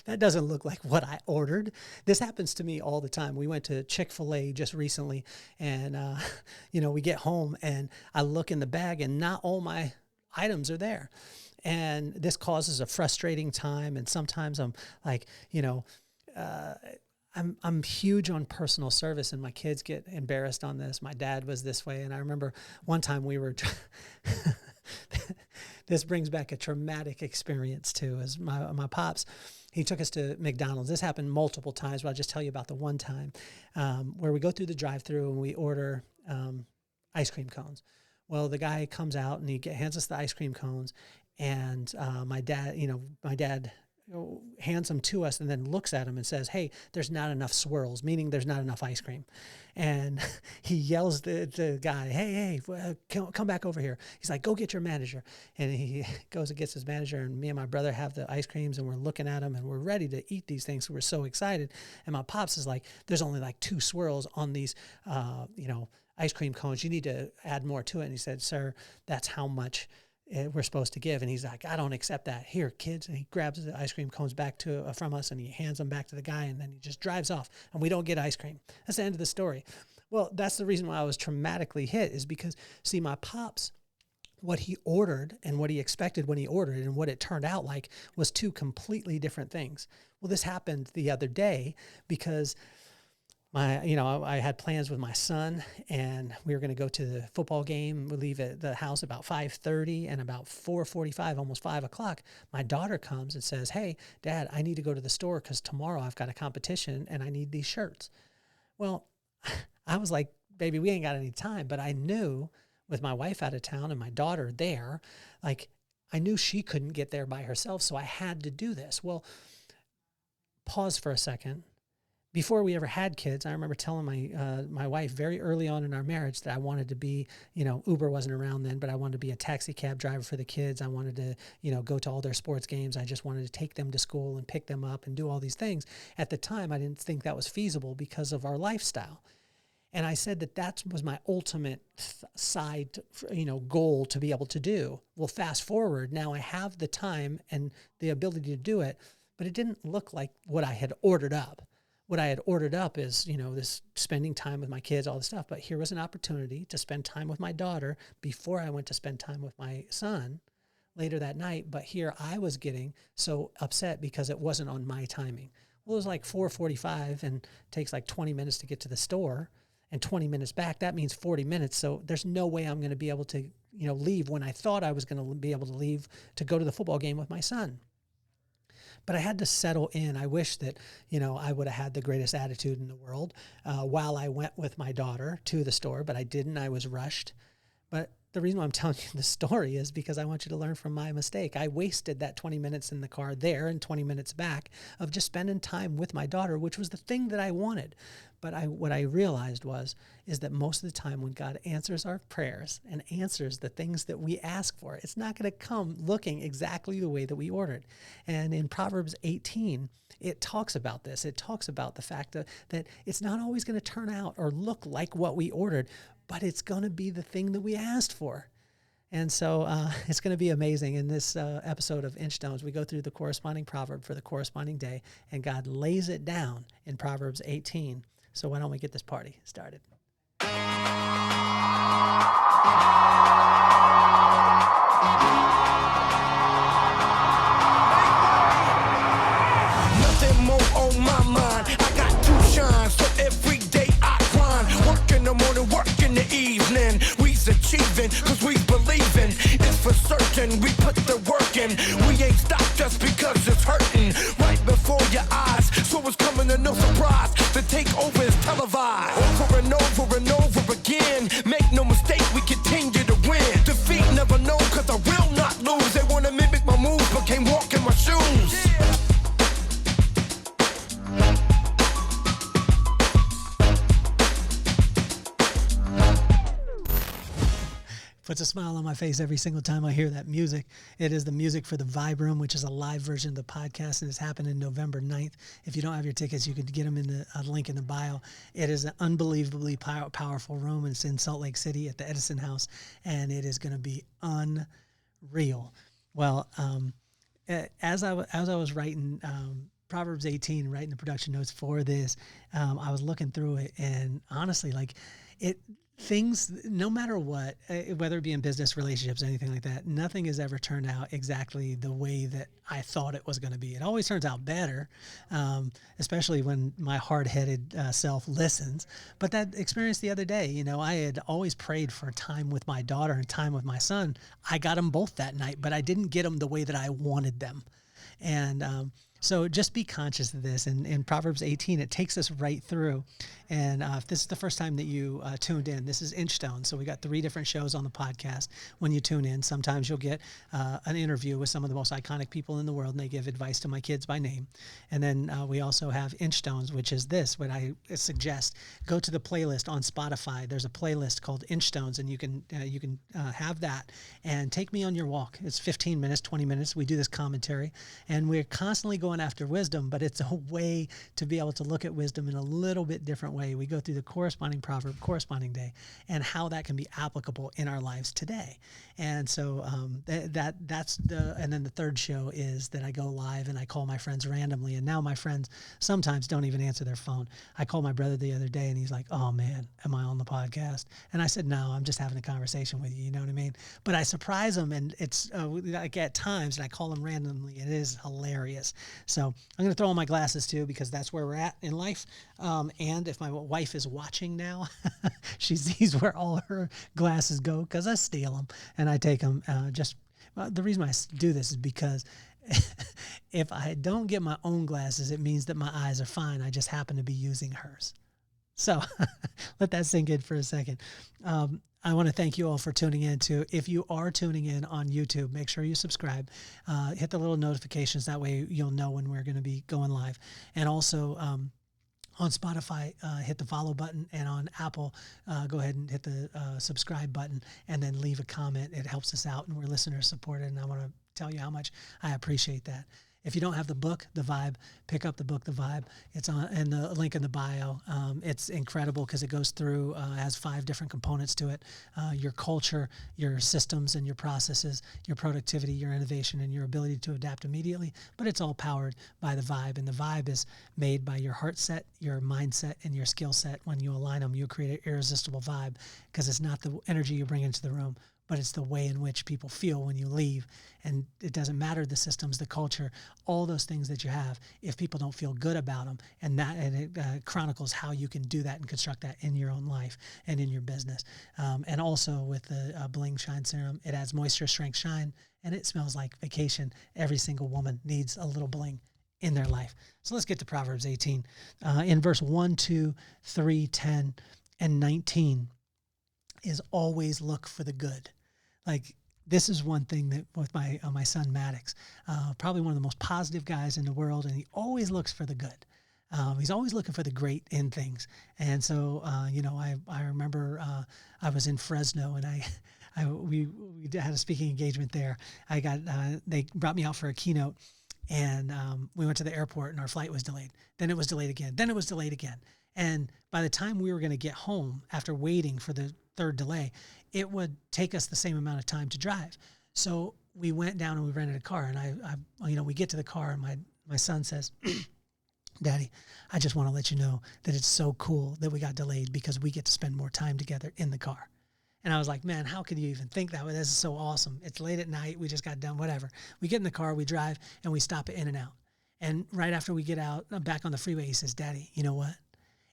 that doesn't look like what I ordered. This happens to me all the time. We went to Chick-fil-A just recently, and, we get home and I look in the bag and not all my items are there. And this causes a frustrating time. And sometimes I'm like, I'm huge on personal service, and my kids get embarrassed on this. My dad was this way. And I remember one time we were, this brings back a traumatic experience too, as my pops, he took us to McDonald's. This happened multiple times, but I'll just tell you about the one time where we go through the drive-thru and we order ice cream cones. Well, the guy comes out and he hands us the ice cream cones, and my dad hands them to us and then looks at them and says, "Hey, there's not enough swirls," meaning there's not enough ice cream. And he yells to the guy, hey, come back over here. He's like, "Go get your manager." And he goes and gets his manager, and me and my brother have the ice creams, and we're looking at them, and we're ready to eat these things. So we're so excited. And my pops is like, "There's only like 2 swirls on these, ice cream cones. You need to add more to it." And he said, "Sir, that's how much we're supposed to give." And he's like, "I don't accept that. Here, kids." And he grabs the ice cream cones back from us, and he hands them back to the guy, and then he just drives off, and we don't get ice cream. That's the end of the story. Well, that's the reason why I was traumatically hit, is because, see, my pops, what he ordered and what he expected when he ordered and what it turned out like was 2 completely different things. Well, this happened the other day because I had plans with my son, and we were going to go to the football game. We leave at the house about 5:30, and about 4:45, almost 5 o'clock, my daughter comes and says, "Hey, Dad, I need to go to the store because tomorrow I've got a competition and I need these shirts." Well, I was like, "Baby, we ain't got any time." But I knew, with my wife out of town and my daughter there, like, I knew she couldn't get there by herself, so I had to do this. Well, pause for a second. Before we ever had kids, I remember telling my wife very early on in our marriage that I wanted to be, Uber wasn't around then, but I wanted to be a taxi cab driver for the kids. I wanted to, go to all their sports games. I just wanted to take them to school and pick them up and do all these things. At the time, I didn't think that was feasible because of our lifestyle. And I said that was my ultimate side, goal to be able to do. Well, fast forward, now I have the time and the ability to do it, but it didn't look like what I had ordered up. What I had ordered up is, this spending time with my kids, all this stuff. But here was an opportunity to spend time with my daughter before I went to spend time with my son later that night. But here I was getting so upset because it wasn't on my timing. Well, it was like 4:45 and takes like 20 minutes to get to the store and 20 minutes back. That means 40 minutes. So there's no way I'm going to be able to, leave when I thought I was going to be able to leave to go to the football game with my son. But I had to settle in. I wish that, I would have had the greatest attitude in the world while I went with my daughter to the store, but I didn't. I was rushed. But the reason why I'm telling you the story is because I want you to learn from my mistake. I wasted that 20 minutes in the car there and 20 minutes back of just spending time with my daughter, which was the thing that I wanted. But what I realized is that most of the time when God answers our prayers and answers the things that we ask for, it's not going to come looking exactly the way that we ordered. And in Proverbs 18, it talks about this. It talks about the fact that it's not always going to turn out or look like what we ordered, but it's going to be the thing that we asked for. And so it's going to be amazing. In this episode of Inchstones, we go through the corresponding proverb for the corresponding day, and God lays it down in Proverbs 18. So why don't we get this party started? Nothing more on my mind. I got to shine, so every day I grind. Work in the morning, work in the evening. We's achieving, cause we believing. It's for certain, we put the work in. We ain't stopped just because it's hurting. Right before your eyes, so it's coming to no surprise. The takeover is televised. Over and over and over again. Make no mistake, we continue to win. Defeat never known, cause I will not lose. They wanna mimic my moves, but can't walk in my shoes. Puts a smile on my face every single time I hear that music. It is the music for the Vibe Room, which is a live version of the podcast, and it's happening November 9th. If you don't have your tickets, you could get them in the link in the bio. It is an unbelievably powerful room. It's in Salt Lake City at the Edison House, and it is going to be unreal. Well, as I was writing Proverbs 18, writing the production notes for this, I was looking through it, and honestly, like things, no matter what, whether it be in business, relationships, anything like that, nothing has ever turned out exactly the way that I thought it was going to be. It always turns out better, especially when my hard-headed self listens. But that experience the other day, I had always prayed for time with my daughter and time with my son. I got them both that night, but I didn't get them the way that I wanted them. And so just be conscious of this. And in Proverbs 18, it takes us right through. And if this is the first time that you tuned in, this is Inchstones. So we got 3 different shows on the podcast. When you tune in, sometimes you'll get an interview with some of the most iconic people in the world, and they give advice to my kids by name. And then we also have Inchstones, which is this, what I suggest. Go to the playlist on Spotify. There's a playlist called Inchstones, and you can have that and take me on your walk. It's 15 minutes, 20 minutes. We do this commentary, and we're constantly going after wisdom, but it's a way to be able to look at wisdom in a little bit different way. We go through the corresponding proverb, corresponding day, and how that can be applicable in our lives today. And so that's and then the third show is that I go live and I call my friends randomly. And now my friends sometimes don't even answer their phone. I called my brother the other day and he's like, "Oh man, am I on the podcast?" And I said, "No, I'm just having a conversation with you." You know what I mean? But I surprise them, and it's like at times, and I call them randomly. It is hilarious. So I'm going to throw on my glasses too, because that's where we're at in life. And if my wife is watching now, she sees where all her glasses go, because I steal them and I take them. The reason I do this is because if I don't get my own glasses, it means that my eyes are fine. I just happen to be using hers. So let that sink in for a second. I want to thank you all for tuning in too. If you are tuning in on YouTube, make sure you subscribe, hit the little notifications. That way you'll know when we're going to be going live. And also on Spotify, hit the follow button, and on Apple, go ahead and hit the subscribe button, and then leave a comment. It helps us out, and we're listener supported, and I want to tell you how much I appreciate that. If you don't have the book, The Vibe, pick up the book, The Vibe. It's on in the link in the bio. It's incredible because it goes through, has 5 different components to it. Your culture, your systems and your processes, your productivity, your innovation, and your ability to adapt immediately. But it's all powered by the Vibe. And the Vibe is made by your heart set, your mindset, and your skill set. When you align them, you create an irresistible vibe, because it's not the energy you bring into the room, but it's the way in which people feel when you leave. And it doesn't matter the systems, the culture, all those things that you have, if people don't feel good about them. And it chronicles how you can do that and construct that in your own life and in your business. And also with the Bling Shine Serum, it adds moisture, strength, shine, and it smells like vacation. Every single woman needs a little bling in their life. So let's get to Proverbs 18. In verse 1, 2, 3, 10, and 19 is always look for the good. Like, this is one thing that with my son Maddox, probably one of the most positive guys in the world, and he always looks for the good. He's always looking for the great in things. And so, I remember I was in Fresno, and we had a speaking engagement there. They brought me out for a keynote, and we went to the airport, and our flight was delayed. Then it was delayed again. Then it was delayed again. And by the time we were going to get home, after waiting for the third delay, it would take us the same amount of time to drive. So we went down and we rented a car, and we get to the car, and my son says, "Daddy, I just want to let you know that it's so cool that we got delayed, because we get to spend more time together in the car." And I was like, "Man, how could you even think that way? This is so awesome. It's late at night. We just got done, whatever." We get in the car, we drive, and we stop at In-N-Out. And right after we get out, back on the freeway, he says, "Daddy, you know what?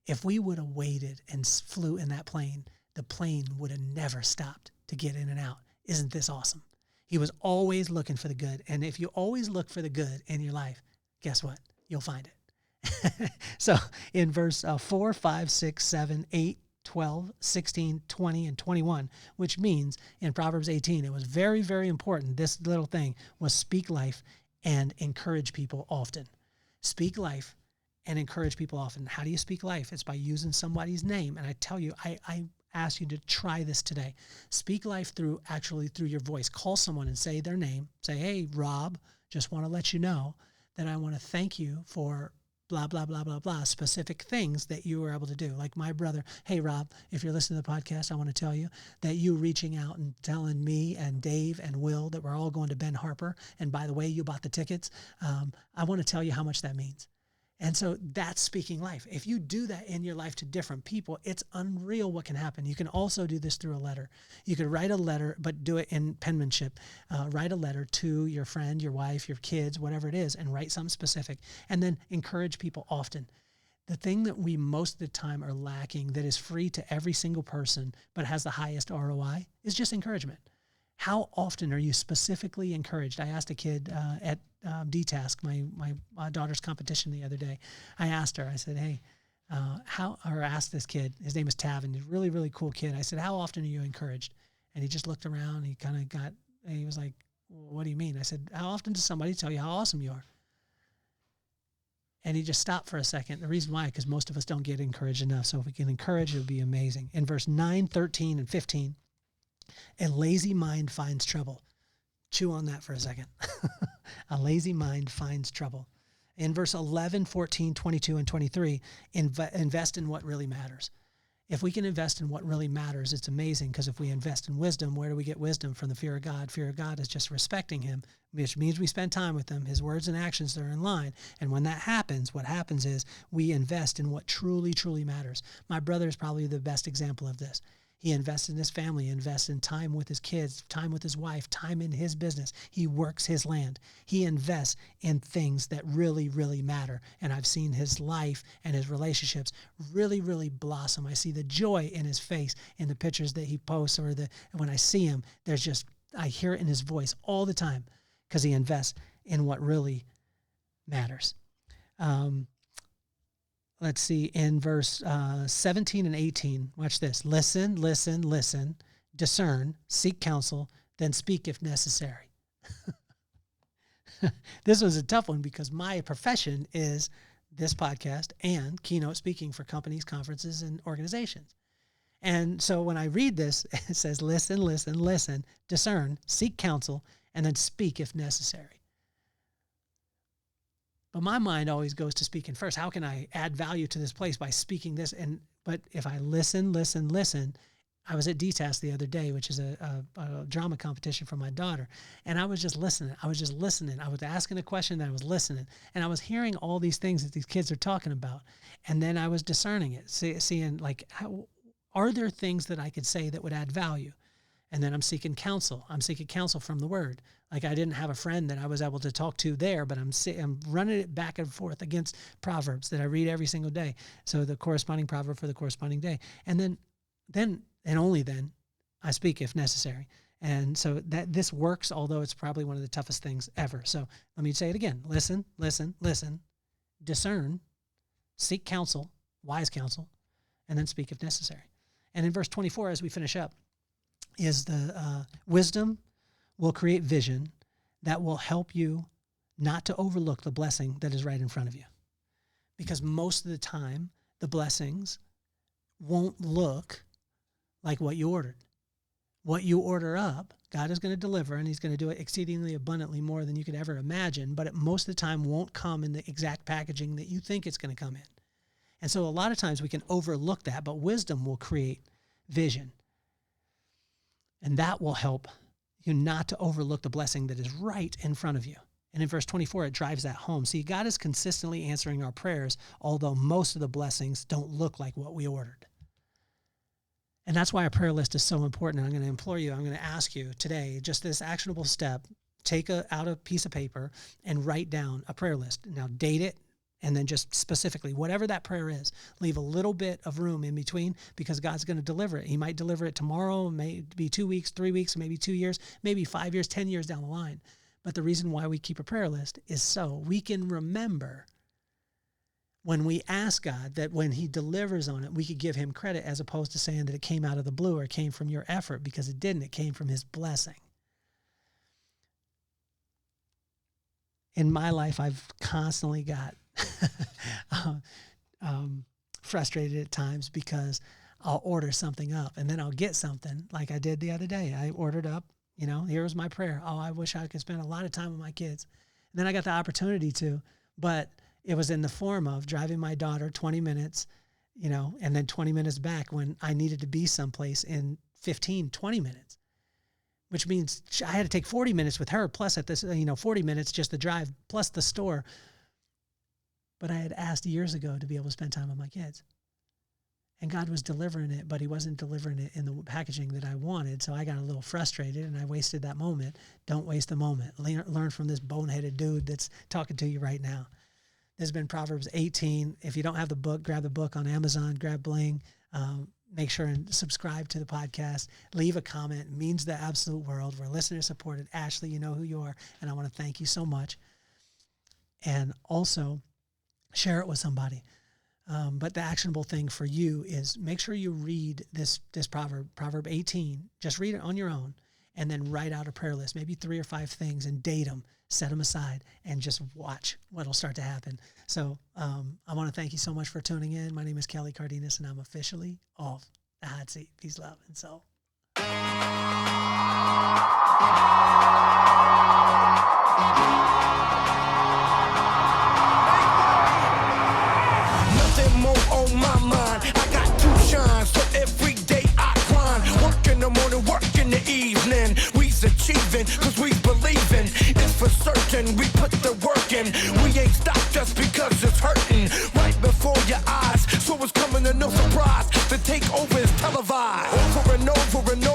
If we would have waited and flew in that plane, the plane would have never stopped to get in and out. Isn't this awesome?" He was always looking for the good. And if you always look for the good in your life, guess what? You'll find it. So in verse 4, 5, 6, 7, 8, 12, 16, 20, and 21, which means in Proverbs 18, it was very, very important. This little thing was speak life and encourage people often. Speak life and encourage people often. How do you speak life? It's by using somebody's name. And I tell you, I ask you to try this today. Speak life through your voice. Call someone and say their name. Say, "Hey, Rob, just want to let you know that I want to thank you for blah, blah, blah, blah, blah, specific things that you were able to do. Like my brother, hey, Rob, if you're listening to the podcast, I want to tell you that you reaching out and telling me and Dave and Will that we're all going to Ben Harper. And by the way, you bought the tickets. I want to tell you how much that means. And so that's speaking life. If you do that in your life to different people, it's unreal what can happen. You can also do this through a letter. You could write a letter, but do it in penmanship. Write a letter to your friend, your wife, your kids, whatever it is, and write something specific. And then encourage people often. The thing that we most of the time are lacking that is free to every single person, but has the highest ROI is just encouragement. How often are you specifically encouraged? I asked a kid at D-Task, my daughter's competition the other day. I asked her, I said, hey, asked this kid, his name is Tavin, he's a really, really cool kid. I said, how often are you encouraged? And he just looked around, he was like, well, what do you mean? I said, how often does somebody tell you how awesome you are? And he just stopped for a second. The reason why, because most of us don't get encouraged enough. So if we can encourage, it would be amazing. In verse 9, 13, and 15, a lazy mind finds trouble. Chew on that for a second. A lazy mind finds trouble. In verse 11, 14, 22, and 23, invest in what really matters. If we can invest in what really matters, it's amazing, because if we invest in wisdom, where do we get wisdom? From the fear of God. Fear of God is just respecting him, which means we spend time with him, his words and actions that are in line. And when that happens, what happens is we invest in what truly, truly matters. My brother is probably the best example of this. He invests in his family, invests in time with his kids, time with his wife, time in his business. He works his land. He invests in things that really, really matter. And I've seen his life and his relationships really, really blossom. I see the joy in his face in the pictures that he posts, when I see him, I hear it in his voice all the time, because he invests in what really matters. Let's see, in verse 17 and 18, watch this. Listen, listen, listen, discern, seek counsel, then speak if necessary. This was a tough one, because my profession is this podcast and keynote speaking for companies, conferences, and organizations. And so when I read this, it says, listen, listen, listen, discern, seek counsel, and then speak if necessary. But my mind always goes to speaking first. How can I add value to this place by speaking this? But if I listen, listen, listen, I was at D-Task the other day, which is a drama competition for my daughter, and I was just listening. I was asking a question, then I was listening, and I was hearing all these things that these kids are talking about, and then I was discerning it, seeing like, are there things that I could say that would add value? And then I'm seeking counsel. I'm seeking counsel from the Word. Like, I didn't have a friend that I was able to talk to there, but I'm running it back and forth against Proverbs that I read every single day. So the corresponding proverb for the corresponding day. And then and only then, I speak if necessary. And so that this works, although it's probably one of the toughest things ever. So let me say it again. Listen, listen, listen, discern, seek counsel, wise counsel, and then speak if necessary. And in verse 24, as we finish up, is the wisdom will create vision that will help you not to overlook the blessing that is right in front of you. Because most of the time, the blessings won't look like what you ordered. What you order up, God is going to deliver, and he's going to do it exceedingly abundantly more than you could ever imagine, but it most of the time won't come in the exact packaging that you think it's going to come in. And so a lot of times we can overlook that, but wisdom will create vision. And that will help you not to overlook the blessing that is right in front of you. And in verse 24, it drives that home. See, God is consistently answering our prayers, although most of the blessings don't look like what we ordered. And that's why a prayer list is so important. I'm going to implore you, I'm going to ask you today, just this actionable step, take out a piece of paper and write down a prayer list. Now, date it. And then just specifically, whatever that prayer is, leave a little bit of room in between, because God's going to deliver it. He might deliver it tomorrow, maybe 2 weeks, 3 weeks, maybe 2 years, maybe 5 years, 10 years down the line. But the reason why we keep a prayer list is so we can remember when we ask God that when he delivers on it, we could give him credit, as opposed to saying that it came out of the blue or it came from your effort, because it didn't. It came from his blessing. In my life, I've constantly got frustrated at times, because I'll order something up and then I'll get something, like I did the other day. I ordered up, here was my prayer. Oh, I wish I could spend a lot of time with my kids. And then I got the opportunity to, but it was in the form of driving my daughter 20 minutes, and then 20 minutes back when I needed to be someplace in 15, 20 minutes, which means I had to take 40 minutes with her, plus at this, 40 minutes just the drive, plus the store. But I had asked years ago to be able to spend time with my kids. And God was delivering it, but he wasn't delivering it in the packaging that I wanted. So I got a little frustrated and I wasted that moment. Don't waste the moment. Learn from this boneheaded dude that's talking to you right now. This has been Proverbs 18. If you don't have the book, grab the book on Amazon, grab Bling. Make sure and subscribe to the podcast. Leave a comment. It means the absolute world. We're listener supported. Ashley, you know who you are. And I want to thank you so much. And also share it with somebody. But the actionable thing for you is make sure you read this Proverb 18. Just read it on your own and then write out a prayer list, maybe 3 or 5 things, and date them, set them aside, and just watch what'll start to happen. So I want to thank you so much for tuning in. My name is Kelly Cardenas, and I'm officially off the hot seat. Peace, love, and soul. On my mind, I got 2 shines, so every day I grind. Work in the morning, work in the evening. We's achieving, cause we believing. It's for certain, we put the work in. We ain't stopped just because it's hurting. Right before your eyes, so it's coming to no surprise. The takeover is televised. Over and over and